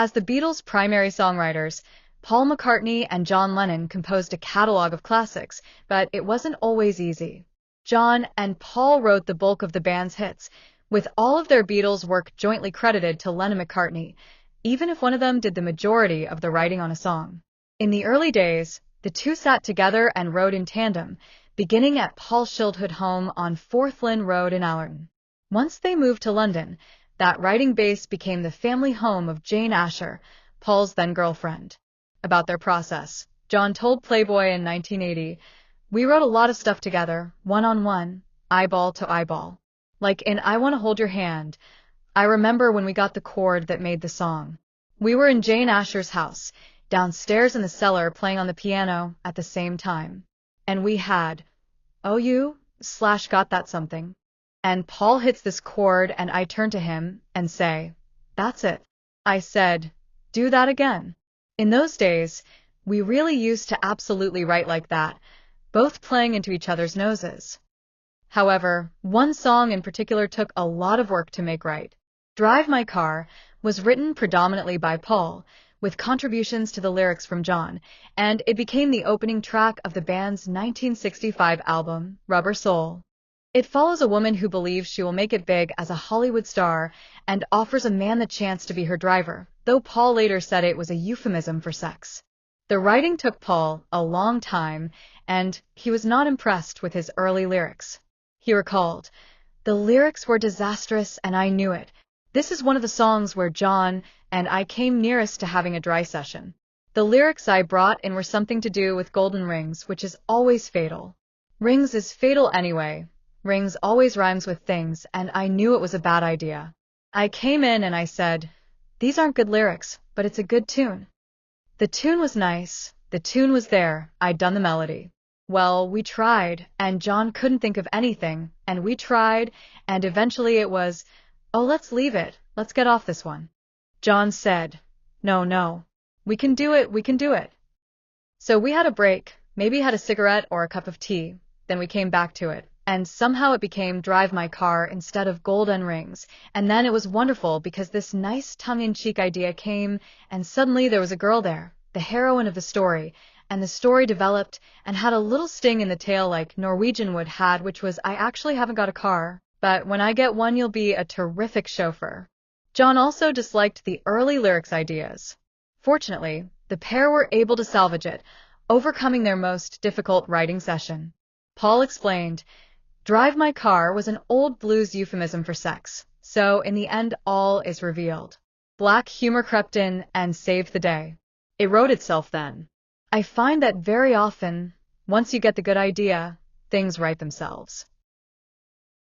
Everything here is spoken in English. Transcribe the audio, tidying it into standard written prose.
As the Beatles' primary songwriters, Paul McCartney and John Lennon composed a catalog of classics, but it wasn't always easy. John and Paul wrote the bulk of the band's hits, with all of their Beatles work jointly credited to Lennon and McCartney, even if one of them did the majority of the writing on a song. In the early days, the two sat together and wrote in tandem, beginning at Paul's childhood home on Fourth Lynn Road in Allerton. Once they moved to London, that writing base became the family home of Jane Asher, Paul's then-girlfriend. About their process, John told Playboy in 1980, "We wrote a lot of stuff together, one-on-one, eyeball to eyeball. Like in I Wanna Hold Your Hand, I remember when we got the chord that made the song. We were in Jane Asher's house, downstairs in the cellar playing on the piano at the same time. And we had, oh you, / got that something. And Paul hits this chord and I turn to him and say, that's it. I said, do that again." In those days, we really used to absolutely write like that, both playing into each other's noses. However, one song in particular took a lot of work to make right. Drive My Car was written predominantly by Paul, with contributions to the lyrics from John, and it became the opening track of the band's 1965 album, Rubber Soul. It follows a woman who believes she will make it big as a Hollywood star and offers a man the chance to be her driver, though Paul later said it was a euphemism for sex. The writing took Paul a long time, and he was not impressed with his early lyrics. He recalled, "The lyrics were disastrous and I knew it. This is one of the songs where John and I came nearest to having a dry session. The lyrics I brought in were something to do with golden rings, which is always fatal. Rings is fatal anyway. Rings always rhymes with things, and I knew it was a bad idea. I came in and I said, these aren't good lyrics, but it's a good tune. The tune was nice, the tune was there, I'd done the melody. Well, we tried, and John couldn't think of anything, and we tried, and eventually it was, oh, let's leave it, let's get off this one." John said, no, we can do it. So we had a break, maybe had a cigarette or a cup of tea, then we came back to it. And somehow it became Drive My Car instead of Golden Rings. And then it was wonderful because this nice tongue-in-cheek idea came, and suddenly there was a girl there, the heroine of the story, and the story developed and had a little sting in the tail like Norwegian Wood had, which was, I actually haven't got a car, but when I get one you'll be a terrific chauffeur. John also disliked the early lyrics ideas. Fortunately, the pair were able to salvage it, overcoming their most difficult writing session. Paul explained, "Drive My Car was an old blues euphemism for sex, so in the end all is revealed. Black humor crept in and saved the day. It wrote itself then. I find that very often, once you get the good idea, things write themselves."